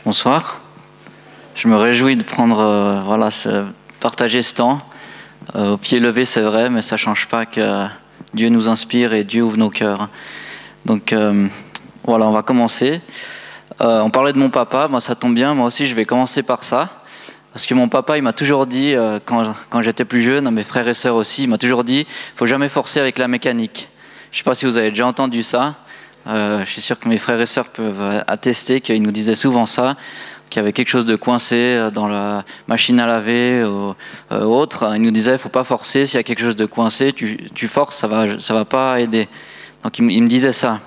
Bonsoir. Je me réjouis de prendre, partager ce temps. Au pied levé, c'est vrai, mais ça ne change pas que Dieu nous inspire et Dieu ouvre nos cœurs. Donc voilà, on va commencer. On parlait de mon papa, moi ça tombe bien, moi aussi je vais commencer par ça. Parce que mon papa, il m'a toujours dit, quand j'étais plus jeune, mes frères et sœurs aussi, il m'a toujours dit, il ne faut jamais forcer avec la mécanique. Je ne sais pas si vous avez déjà entendu ça. Je suis sûr que mes frères et sœurs peuvent attester qu'il nous disait souvent ça, qu'il y avait quelque chose de coincé dans la machine à laver ou autre. Il nous disait, il ne faut pas forcer, s'il y a quelque chose de coincé, tu forces, ça va pas aider. Donc il me disait ça.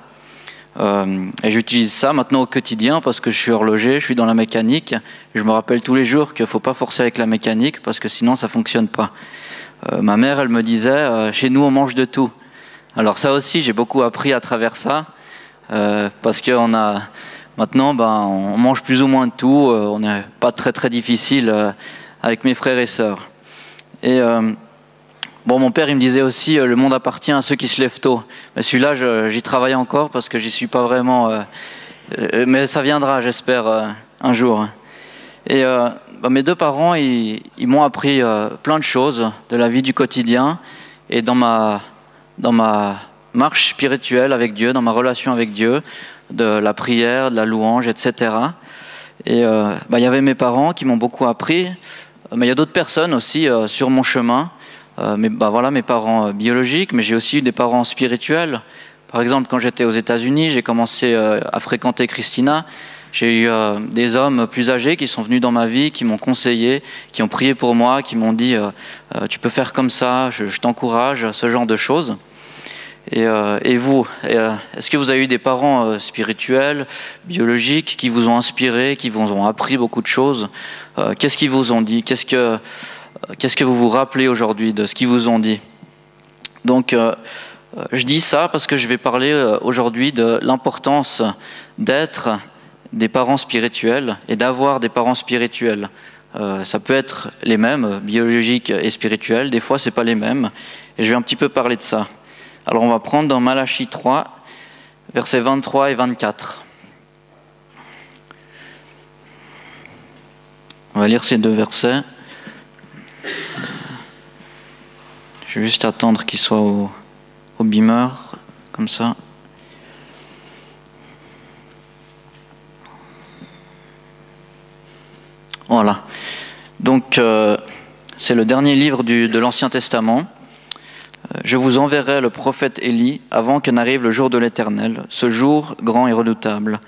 Et j'utilise ça maintenant au quotidien parce que je suis horloger, je suis dans la mécanique. Je me rappelle tous les jours qu'il ne faut pas forcer avec la mécanique parce que sinon ça ne fonctionne pas. Ma mère, elle me disait, chez nous on mange de tout. Alors ça aussi, j'ai beaucoup appris à travers ça. Parce que maintenant, on mange plus ou moins de tout. On n'est pas très très difficile avec mes frères et sœurs. Et mon père, il me disait aussi, le monde appartient à ceux qui se lèvent tôt. Mais celui-là, j'y travaille encore parce que j'y suis pas vraiment. Mais ça viendra, j'espère, un jour. Et mes deux parents, ils m'ont appris plein de choses de la vie du quotidien et dans ma marche spirituelle avec Dieu, dans ma relation avec Dieu, de la prière, de la louange, etc. Et il y avait mes parents qui m'ont beaucoup appris, mais il y a d'autres personnes aussi sur mon chemin. Mes parents biologiques, mais j'ai aussi eu des parents spirituels. Par exemple, quand j'étais aux États-Unis, j'ai commencé à fréquenter Christina. J'ai eu des hommes plus âgés qui sont venus dans ma vie, qui m'ont conseillé, qui ont prié pour moi, qui m'ont dit tu peux faire comme ça, je t'encourage, ce genre de choses. Et vous, est-ce que vous avez eu des parents spirituels, biologiques, qui vous ont inspiré, qui vous ont appris beaucoup de choses? Qu'est-ce qu'ils vous ont dit? Qu'est-ce que vous vous rappelez aujourd'hui de ce qu'ils vous ont dit? Donc, je dis ça parce que je vais parler aujourd'hui de l'importance d'être des parents spirituels et d'avoir des parents spirituels. Ça peut être les mêmes, biologiques et spirituels, des fois c'est pas les mêmes, et je vais un petit peu parler de ça. Alors on va prendre dans Malachie 3, versets 23 et 24. On va lire ces deux versets. Je vais juste attendre qu'il soit au beamer, comme ça. Voilà. Donc, c'est le dernier livre de l'Ancien Testament. Je vous enverrai le prophète Élie avant que n'arrive le jour de l'Éternel, ce jour grand et redoutable.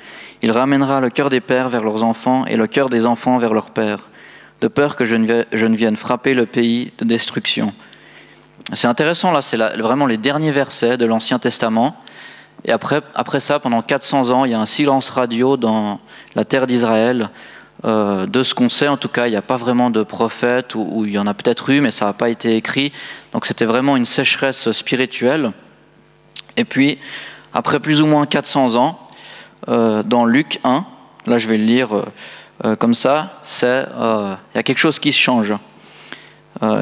Il ramènera le cœur des pères vers leurs enfants et le cœur des enfants vers leurs pères, de peur que je ne vienne frapper le pays de destruction. C'est intéressant, là, c'est vraiment les derniers versets de l'Ancien Testament. Et après ça, pendant 400 ans, il y a un silence radio dans la terre d'Israël. De ce qu'on sait, en tout cas, il n'y a pas vraiment de prophète, ou il y en a peut-être eu, mais ça n'a pas été écrit. Donc c'était vraiment une sécheresse spirituelle. Et puis, après plus ou moins 400 ans, dans Luc 1, là je vais le lire comme ça, il y a quelque chose qui se change.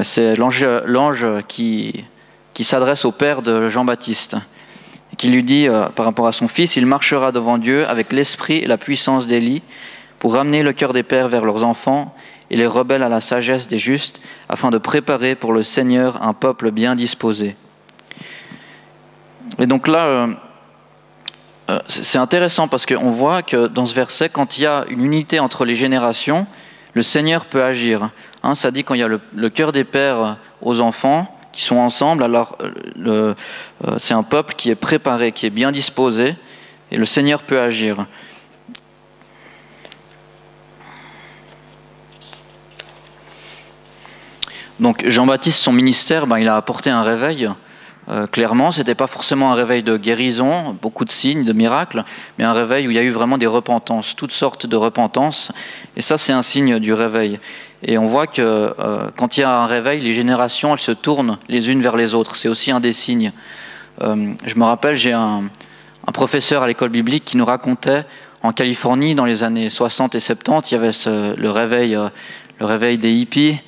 C'est l'ange qui s'adresse au père de Jean-Baptiste, qui lui dit, par rapport à son fils, il marchera devant Dieu avec l'esprit et la puissance d'Élie, pour ramener le cœur des pères vers leurs enfants et les rebelles à la sagesse des justes, afin de préparer pour le Seigneur un peuple bien disposé. Et donc là, c'est intéressant parce qu'on voit que dans ce verset, quand il y a une unité entre les générations, le Seigneur peut agir. Ça dit quand il y a le cœur des pères aux enfants qui sont ensemble, alors c'est un peuple qui est préparé, qui est bien disposé, et le Seigneur peut agir. Donc Jean-Baptiste, son ministère, il a apporté un réveil. Clairement, ce n'était pas forcément un réveil de guérison, beaucoup de signes, de miracles, mais un réveil où il y a eu vraiment des repentances, toutes sortes de repentances. Et ça, c'est un signe du réveil. Et on voit que quand il y a un réveil, les générations, elles se tournent les unes vers les autres. C'est aussi un des signes. Je me rappelle, j'ai un professeur à l'école biblique qui nous racontait, en Californie, dans les années 60 et 70, il y avait le réveil des hippies,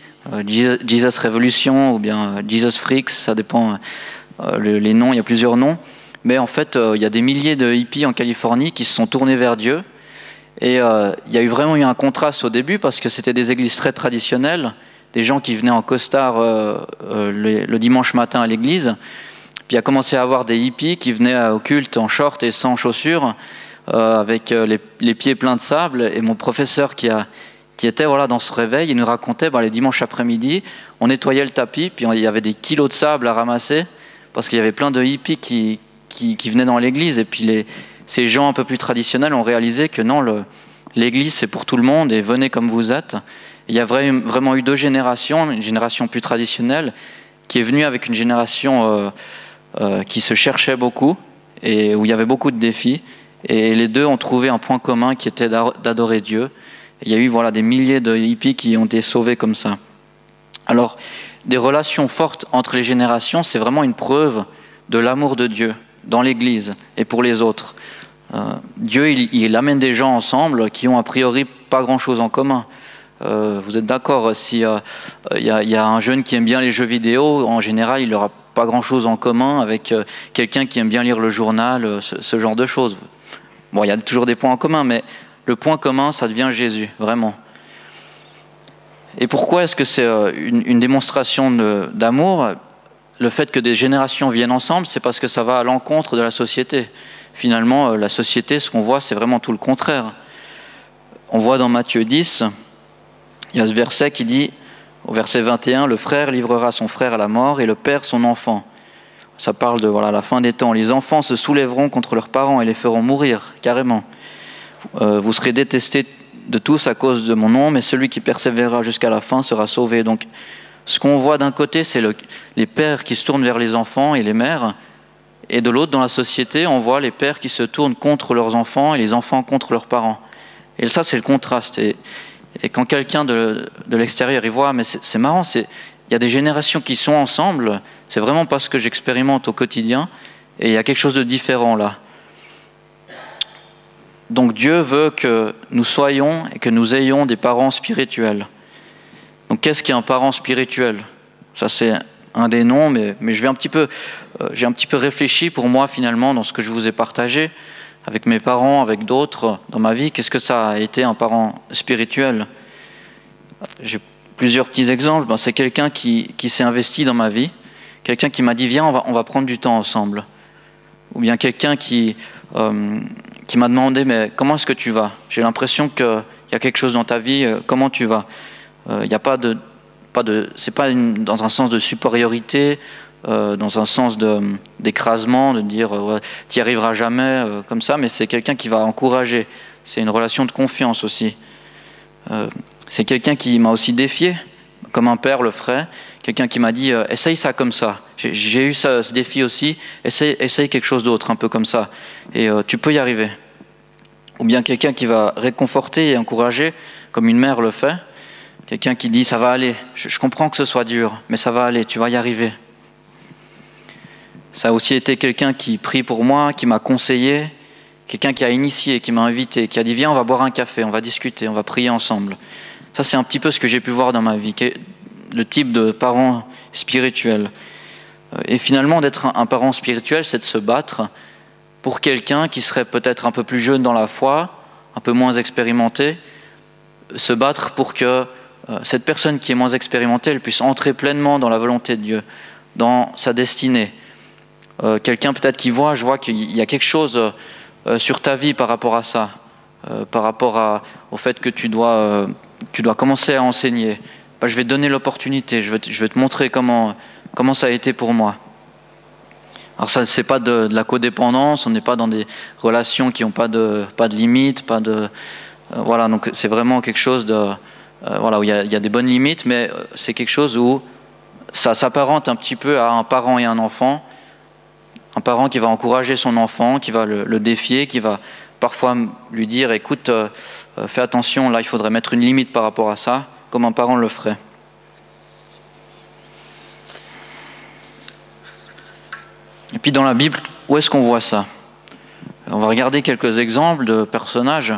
Jesus Revolution ou bien Jesus Freaks, ça dépend les noms, il y a plusieurs noms. Mais en fait, il y a des milliers de hippies en Californie qui se sont tournés vers Dieu Et il y a vraiment eu un contraste au début parce que c'était des églises très traditionnelles, des gens qui venaient en costard le dimanche matin à l'église. Puis il a commencé à avoir des hippies qui venaient au culte en short et sans chaussures, avec les pieds pleins de sable. Et mon professeur qui était dans ce réveil, il nous racontait les dimanches après-midi, on nettoyait le tapis, puis il y avait des kilos de sable à ramasser, parce qu'il y avait plein de hippies qui venaient dans l'église. Et puis ces gens un peu plus traditionnels ont réalisé que non, l'église c'est pour tout le monde, et venez comme vous êtes. Il y a vraiment eu deux générations, une génération plus traditionnelle, qui est venue avec une génération qui se cherchait beaucoup, et où il y avait beaucoup de défis. Et les deux ont trouvé un point commun qui était d'adorer Dieu. Il y a eu des milliers de hippies qui ont été sauvés comme ça. Alors, des relations fortes entre les générations, c'est vraiment une preuve de l'amour de Dieu dans l'Église et pour les autres. Dieu, il amène des gens ensemble qui ont a priori pas grand-chose en commun. Vous êtes d'accord, si y a un jeune qui aime bien les jeux vidéo, en général, il n'aura pas grand-chose en commun avec quelqu'un qui aime bien lire le journal, ce genre de choses. Bon, il y a toujours des points en commun, mais le point commun, ça devient Jésus, vraiment. Et pourquoi est-ce que c'est une démonstration d'amour? Le fait que des générations viennent ensemble, c'est parce que ça va à l'encontre de la société. Finalement, la société, ce qu'on voit, c'est vraiment tout le contraire. On voit dans Matthieu 10, il y a ce verset qui dit, au verset 21, « Le frère livrera son frère à la mort et le père son enfant. » Ça parle de la fin des temps. « Les enfants se soulèveront contre leurs parents et les feront mourir, carrément. Vous serez détestés de tous à cause de mon nom, mais celui qui persévérera jusqu'à la fin sera sauvé. » Donc, ce qu'on voit d'un côté, c'est les pères qui se tournent vers les enfants et les mères, et de l'autre, dans la société, on voit les pères qui se tournent contre leurs enfants et les enfants contre leurs parents. Et ça, c'est le contraste. Et quand quelqu'un de l'extérieur y voit, mais c'est marrant, il y a des générations qui sont ensemble, c'est vraiment pas ce que j'expérimente au quotidien, et il y a quelque chose de différent là. Donc Dieu veut que nous soyons et que nous ayons des parents spirituels. Donc qu'est-ce qu'un parent spirituel? Ça c'est un des noms, mais j'ai un petit peu réfléchi pour moi finalement dans ce que je vous ai partagé avec mes parents, avec d'autres dans ma vie. Qu'est-ce que ça a été un parent spirituel? J'ai plusieurs petits exemples. C'est quelqu'un qui s'est investi dans ma vie, quelqu'un qui m'a dit viens, on va prendre du temps ensemble. Ou bien quelqu'un qui m'a demandé mais comment est-ce que tu vas? J'ai l'impression qu'il y a quelque chose dans ta vie, comment tu vas? Il n'y a c'est pas dans un sens de supériorité, dans un sens d'écrasement, de dire tu n'y arriveras jamais comme ça, mais c'est quelqu'un qui va encourager. C'est une relation de confiance aussi. C'est quelqu'un qui m'a aussi défié, comme un père le ferait. Quelqu'un qui m'a dit essaye ça comme ça. J'ai eu ce défi aussi. Essaye quelque chose d'autre, un peu comme ça. Et tu peux y arriver. Ou bien quelqu'un qui va réconforter et encourager, comme une mère le fait. Quelqu'un qui dit ça va aller. Je comprends que ce soit dur, mais ça va aller. Tu vas y arriver. Ça a aussi été quelqu'un qui prie pour moi, qui m'a conseillé, quelqu'un qui a initié, qui m'a invité, qui a dit viens, on va boire un café, on va discuter, on va prier ensemble. Ça, c'est un petit peu ce que j'ai pu voir dans ma vie, le type de parent spirituel. Et finalement, d'être un parent spirituel, c'est de se battre pour quelqu'un qui serait peut-être un peu plus jeune dans la foi, un peu moins expérimenté, se battre pour que cette personne qui est moins expérimentée, elle puisse entrer pleinement dans la volonté de Dieu, dans sa destinée. Quelqu'un peut-être qui je vois qu'il y a quelque chose sur ta vie par rapport à ça, par rapport au fait que tu dois commencer à enseigner. Je vais te donner l'opportunité, je vais te montrer comment ça a été pour moi. Alors ça, c'est pas de la codépendance, on n'est pas dans des relations qui n'ont pas de limites, voilà, donc c'est vraiment quelque chose où il y a des bonnes limites, mais c'est quelque chose où ça s'apparente un petit peu à un parent et un enfant. Un parent qui va encourager son enfant, qui va le défier, qui va parfois lui dire écoute, fais attention, là il faudrait mettre une limite par rapport à ça, comme un parent le ferait. Et puis dans la Bible, où est-ce qu'on voit ça? On va regarder quelques exemples de personnages.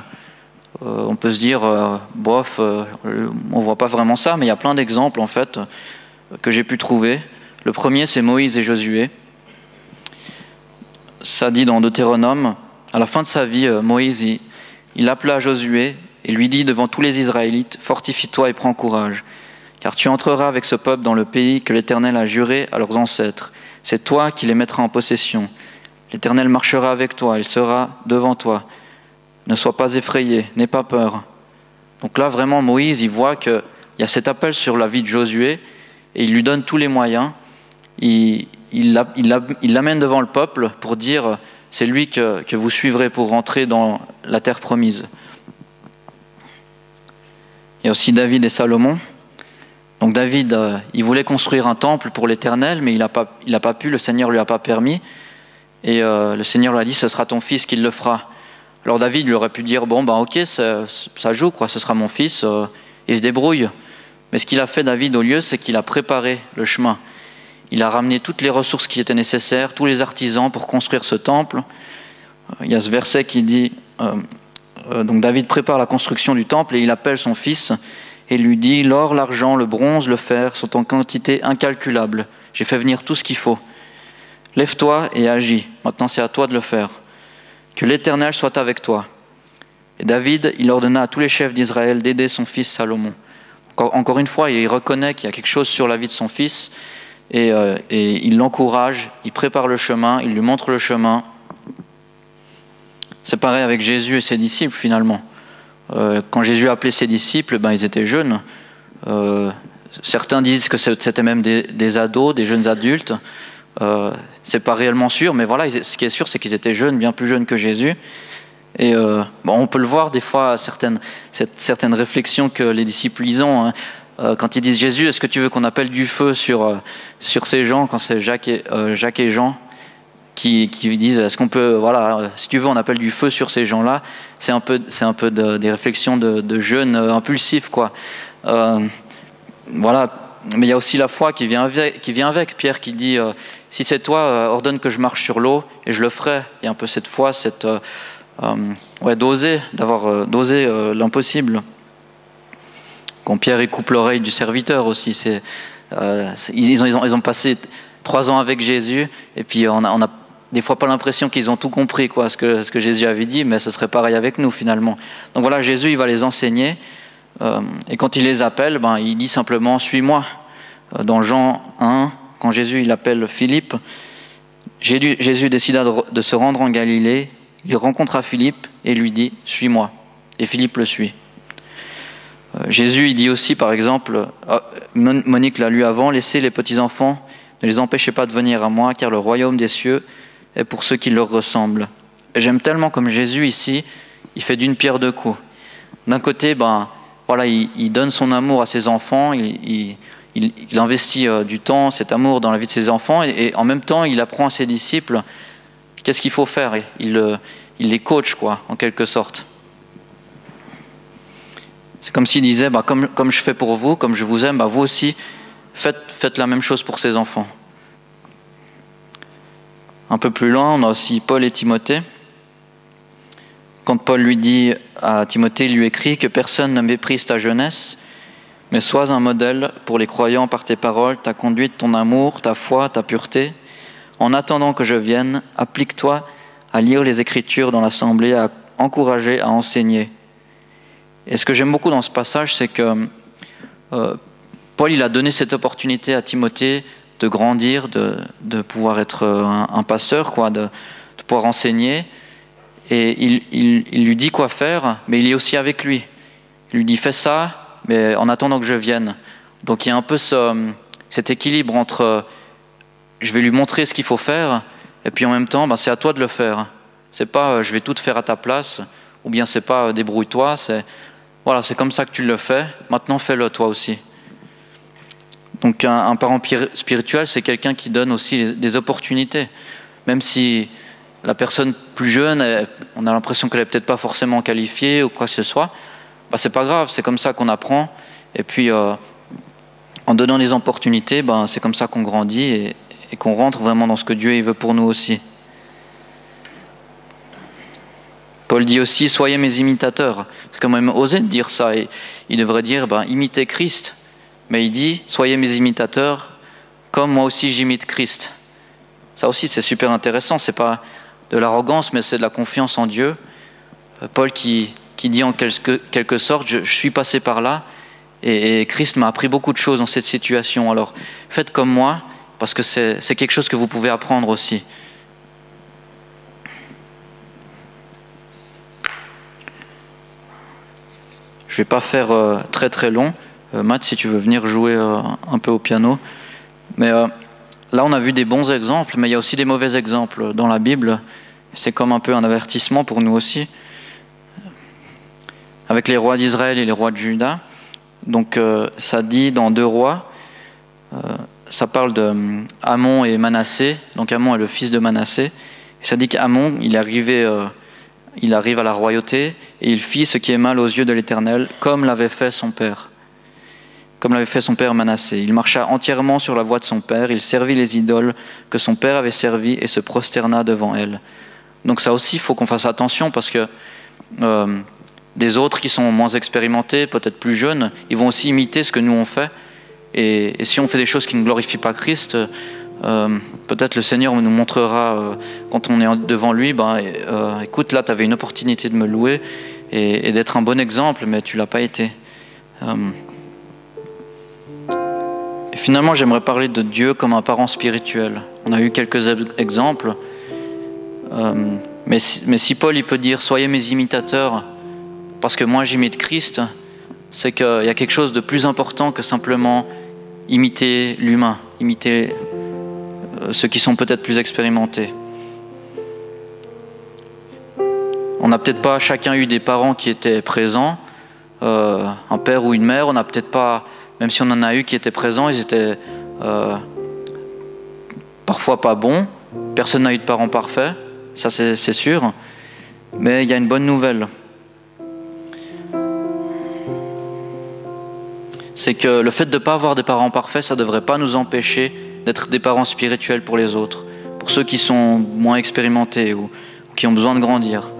On peut se dire, bof, on voit pas vraiment ça, mais il y a plein d'exemples en fait que j'ai pu trouver. Le premier, c'est Moïse et Josué. Ça dit dans Deutéronome, à la fin de sa vie, Moïse, il appela Josué et lui dit devant tous les Israélites, « Fortifie-toi et prends courage, car tu entreras avec ce peuple dans le pays que l'Éternel a juré à leurs ancêtres. C'est toi qui les mettras en possession. L'Éternel marchera avec toi, il sera devant toi. Ne sois pas effrayé, n'aie pas peur. » Donc là, vraiment, Moïse, il voit qu'il y a cet appel sur la vie de Josué et il lui donne tous les moyens. Il l'amène devant le peuple pour dire « c'est lui que vous suivrez pour rentrer dans la terre promise ». Il y a aussi David et Salomon. Donc David, il voulait construire un temple pour l'Éternel, mais il n'a pas pu, le Seigneur ne lui a pas permis. Et le Seigneur lui a dit « ce sera ton fils qui le fera ». Alors David lui aurait pu dire « bon, ben ok, ça joue, quoi, ce sera mon fils, il se débrouille ». Mais ce qu'il a fait David au lieu, c'est qu'il a préparé le chemin. Il a ramené toutes les ressources qui étaient nécessaires, tous les artisans pour construire ce temple. Il y a ce verset qui dit donc David prépare la construction du temple et il appelle son fils et lui dit « l'or, l'argent, le bronze, le fer sont en quantité incalculable. J'ai fait venir tout ce qu'il faut. Lève-toi et agis. Maintenant, c'est à toi de le faire. Que l'Éternel soit avec toi. » Et David, il ordonna à tous les chefs d'Israël d'aider son fils Salomon. Encore une fois, il reconnaît qu'il y a quelque chose sur la vie de son fils et il l'encourage, il prépare le chemin, il lui montre le chemin. C'est pareil avec Jésus et ses disciples finalement. Quand Jésus a appelé ses disciples, ils étaient jeunes. Certains disent que c'était même des ados, des jeunes adultes. C'est pas réellement sûr, mais voilà, ce qui est sûr, c'est qu'ils étaient jeunes, bien plus jeunes que Jésus. Et on peut le voir des fois, certaines réflexions que les disciples ils ont, hein. Quand ils disent Jésus, est-ce que tu veux qu'on appelle du feu sur ces gens, quand c'est Jacques et Jean qui disent est-ce qu'on peut, voilà, si tu veux on appelle du feu sur ces gens-là. C'est un peu des réflexions de jeunes impulsifs, quoi. Voilà. Mais il y a aussi la foi qui vient avec Pierre qui dit si c'est toi, ordonne que je marche sur l'eau et je le ferai. Il y a un peu cette foi, d'oser l'impossible. Quand Pierre coupe l'oreille du serviteur aussi, ils ont passé 3 ans avec Jésus et puis on a des fois pas l'impression qu'ils ont tout compris, quoi, ce que Jésus avait dit, mais ce serait pareil avec nous finalement. Donc voilà, Jésus il va les enseigner et quand il les appelle, il dit simplement suis-moi. Dans Jean 1, quand Jésus il appelle Philippe, Jésus décida de se rendre en Galilée. Il rencontra Philippe et lui dit « Suis-moi ». Et Philippe le suit. Jésus il dit aussi par exemple, Monique l'a lu avant, « Laissez les petits-enfants, ne les empêchez pas de venir à moi, car le royaume des cieux est pour ceux qui leur ressemblent. » Et j'aime tellement comme Jésus ici, il fait d'une pierre deux coups. D'un côté, il donne son amour à ses enfants, il investit du temps, cet amour dans la vie de ses enfants, et en même temps il apprend à ses disciples qu'est-ce qu'il faut faire. Il les coach, quoi, en quelque sorte. C'est comme s'il disait comme je fais pour vous, comme je vous aime, vous aussi faites la même chose pour ces enfants. Un peu plus loin, on a aussi Paul et Timothée. Quand Paul lui dit à Timothée, il lui écrit que personne ne méprise ta jeunesse, mais sois un modèle pour les croyants par tes paroles, ta conduite, ton amour, ta foi, ta pureté. En attendant que je vienne, applique-toi à lire les Écritures dans l'assemblée, à encourager, à enseigner. Et ce que j'aime beaucoup dans ce passage, c'est que Paul il a donné cette opportunité à Timothée de grandir, de pouvoir être un pasteur, quoi, de pouvoir enseigner. Et il lui dit quoi faire, mais il est aussi avec lui. Il lui dit fais ça, mais en attendant que je vienne. Donc il y a un peu cet équilibre entre je vais lui montrer ce qu'il faut faire, et puis en même temps, c'est à toi de le faire. C'est pas je vais tout faire à ta place, ou bien c'est pas débrouille-toi, c'est comme ça que tu le fais, maintenant fais-le toi aussi. Donc un parent spirituel, c'est quelqu'un qui donne aussi des opportunités. Même si la personne plus jeune, on a l'impression qu'elle n'est peut-être pas forcément qualifiée ou quoi que ce soit, c'est pas grave, c'est comme ça qu'on apprend. Et puis en donnant des opportunités, c'est comme ça qu'on grandit et qu'on rentre vraiment dans ce que Dieu il veut pour nous aussi. Paul dit aussi, soyez mes imitateurs. C'est quand même osé de dire ça. Et il devrait dire, imitez Christ. Mais il dit, soyez mes imitateurs, comme moi aussi j'imite Christ. Ça aussi, c'est super intéressant. C'est pas de l'arrogance, mais c'est de la confiance en Dieu. Paul qui qui dit en quelque sorte, je suis passé par là, et Christ m'a appris beaucoup de choses dans cette situation. Alors faites comme moi, parce que c'est quelque chose que vous pouvez apprendre aussi. Je ne vais pas faire très très long. Matt, si tu veux venir jouer un peu au piano. Mais là, on a vu des bons exemples, mais il y a aussi des mauvais exemples dans la Bible. C'est comme un peu un avertissement pour nous aussi. Avec les rois d'Israël et les rois de Juda. Donc ça dit dans 2 Rois, ça parle de Amon et Manassé. Donc Amon est le fils de Manassé. Et ça dit qu'Amon, il arrive à la royauté et il fit ce qui est mal aux yeux de l'Éternel, comme l'avait fait son père. Comme l'avait fait son père Manassé. Il marcha entièrement sur la voie de son père, il servit les idoles que son père avait servies et se prosterna devant elles. Donc ça aussi, il faut qu'on fasse attention parce que des autres qui sont moins expérimentés, peut-être plus jeunes, ils vont aussi imiter ce que nous on fait. Et si on fait des choses qui ne glorifient pas Christ, peut-être le Seigneur nous montrera quand on est devant lui, écoute, là tu avais une opportunité de me louer et d'être un bon exemple, mais tu l'as pas été. Et finalement, j'aimerais parler de Dieu comme un parent spirituel. On a eu quelques exemples, mais si Paul il peut dire « Soyez mes imitateurs », parce que moi j'imite Christ, c'est qu'il y a quelque chose de plus important que simplement imiter l'humain, imiter ceux qui sont peut-être plus expérimentés. On n'a peut-être pas chacun eu des parents qui étaient présents, un père ou une mère, on n'a peut-être pas, même si on en a eu qui étaient présents, ils étaient parfois pas bons, personne n'a eu de parents parfaits, ça c'est sûr, mais il y a une bonne nouvelle. C'est que le fait de ne pas avoir des parents parfaits, ça ne devrait pas nous empêcher d'être des parents spirituels pour les autres, pour ceux qui sont moins expérimentés ou qui ont besoin de grandir.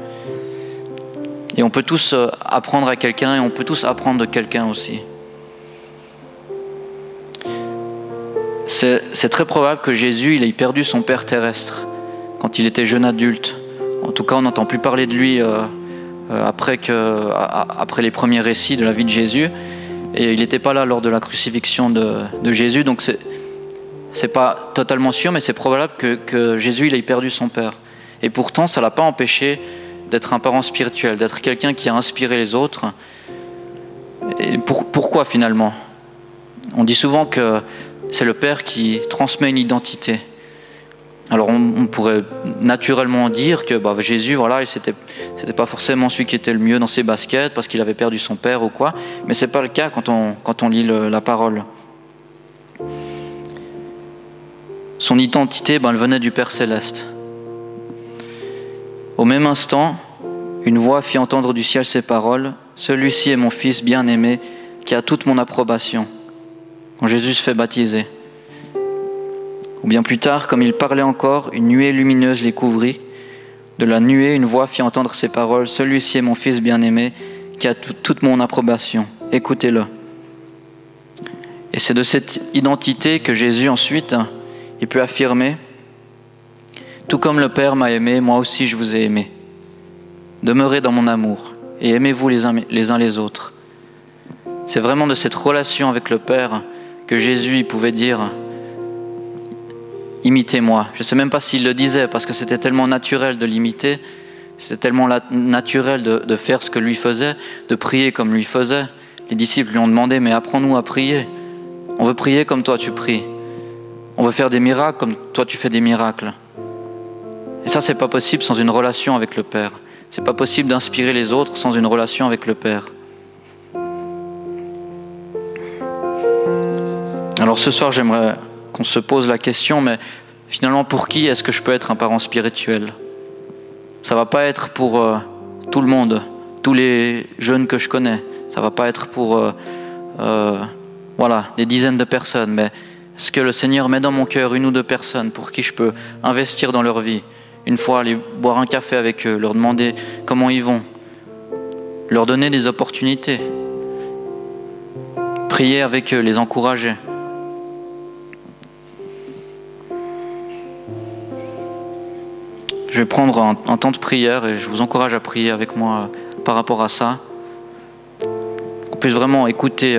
Et on peut tous apprendre à quelqu'un et on peut tous apprendre de quelqu'un aussi. C'est très probable que Jésus il ait perdu son père terrestre quand il était jeune adulte. En tout cas, on n'entend plus parler de lui après les premiers récits de la vie de Jésus. Et il n'était pas là lors de la crucifixion de Jésus, donc c'est pas totalement sûr, mais c'est probable que Jésus il ait perdu son père. Et pourtant, ça ne l'a pas empêché d'être un parent spirituel, d'être quelqu'un qui a inspiré les autres. Et pourquoi finalement? On dit souvent que c'est le père qui transmet une identité. Alors on pourrait naturellement dire que Jésus, voilà, c'était pas forcément celui qui était le mieux dans ses baskets parce qu'il avait perdu son père ou quoi, mais c'est pas le cas quand on lit la parole. Son identité, elle venait du Père Céleste. Au même instant, une voix fit entendre du ciel ces paroles, « Celui-ci est mon Fils bien-aimé, qui a toute mon approbation. » Quand Jésus se fait baptiser. Ou bien plus tard, comme il parlait encore, une nuée lumineuse les couvrit. De la nuée, une voix fit entendre ces paroles, « Celui-ci est mon Fils bien-aimé, qui a toute mon approbation. Écoutez-le. » Et c'est de cette identité que Jésus ensuite, il peut affirmer, « Tout comme le Père m'a aimé, moi aussi je vous ai aimé. Demeurez dans mon amour et aimez-vous les uns les autres. » C'est vraiment de cette relation avec le Père que Jésus il pouvait dire « Imitez-moi ». Je ne sais même pas s'il le disait parce que c'était tellement naturel de l'imiter, c'était tellement naturel de faire ce que lui faisait, de prier comme lui faisait. Les disciples lui ont demandé « Mais apprends-nous à prier. On veut prier comme toi tu pries. On veut faire des miracles comme toi tu fais des miracles. » Et ça, c'est pas possible sans une relation avec le Père. C'est pas possible d'inspirer les autres sans une relation avec le Père. Alors ce soir, j'aimerais qu'on se pose la question, mais finalement, pour qui est-ce que je peux être un parent spirituel? Ça va pas être pour tout le monde, tous les jeunes que je connais. Ça va pas être pour des dizaines de personnes, mais est-ce que le Seigneur met dans mon cœur une ou deux personnes pour qui je peux investir dans leur vie? Une fois aller boire un café avec eux, leur demander comment ils vont, leur donner des opportunités, prier avec eux, les encourager. Je vais prendre un temps de prière et je vous encourage à prier avec moi par rapport à ça, qu'on puisse vraiment écouter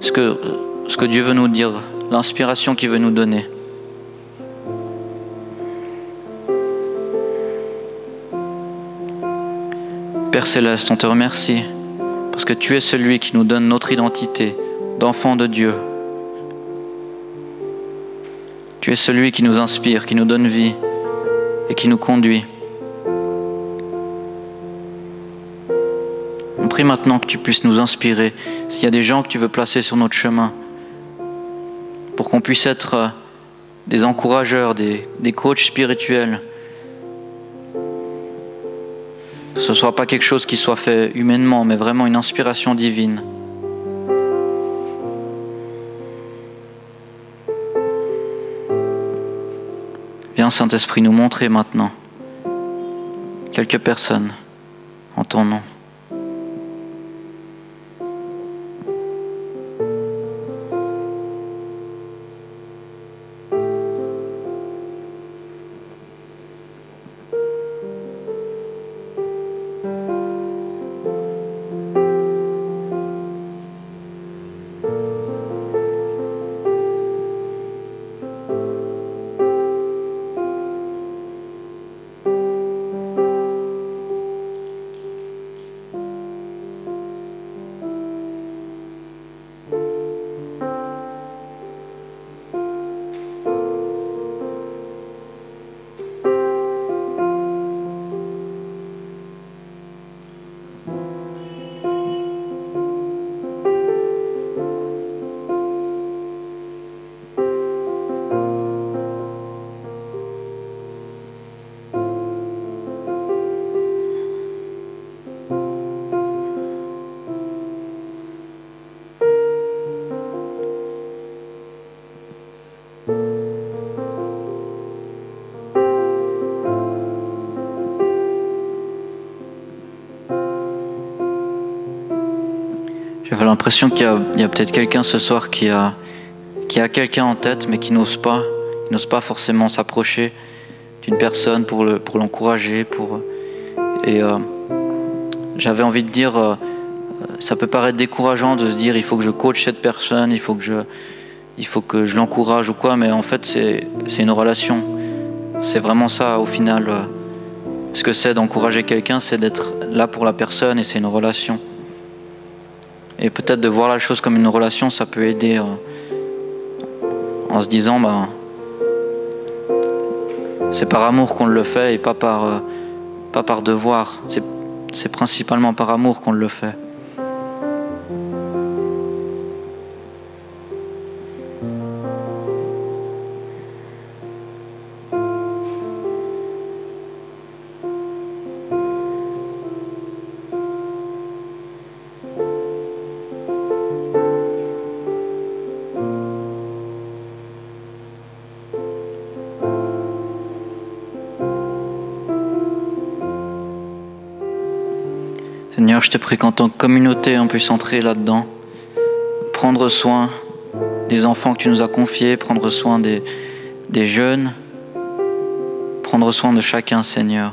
ce que Dieu veut nous dire, l'inspiration qu'il veut nous donner. Père Céleste, on te remercie parce que tu es celui qui nous donne notre identité d'enfant de Dieu. Tu es celui qui nous inspire, qui nous donne vie et qui nous conduit. On prie maintenant que tu puisses nous inspirer. S'il y a des gens que tu veux placer sur notre chemin, pour qu'on puisse être des encourageurs, des coachs spirituels, que ce ne soit pas quelque chose qui soit fait humainement, mais vraiment une inspiration divine. Viens, Saint-Esprit, nous montrer maintenant quelques personnes en ton nom. J'avais l'impression qu'il y a peut-être quelqu'un ce soir qui a quelqu'un en tête, mais qui n'ose pas forcément s'approcher d'une personne pour l'encourager. J'avais envie de dire, ça peut paraître décourageant de se dire il faut que je coach cette personne, il faut que je l'encourage ou quoi, mais en fait c'est une relation. C'est vraiment ça au final. Ce que c'est d'encourager quelqu'un, c'est d'être là pour la personne et c'est une relation. Et peut-être de voir la chose comme une relation, ça peut aider en se disant, c'est par amour qu'on le fait et pas par devoir. C'est principalement par amour qu'on le fait. Seigneur, je te prie qu'en tant que communauté, on puisse entrer là-dedans, prendre soin des enfants que tu nous as confiés, prendre soin des jeunes, prendre soin de chacun, Seigneur.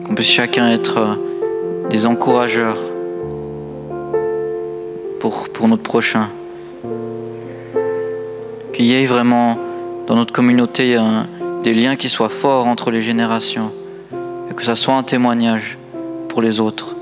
Qu'on puisse chacun être des encourageurs pour notre prochain. Qu'il y ait vraiment dans notre communauté des liens qui soient forts entre les générations et que ça soit un témoignage pour les autres.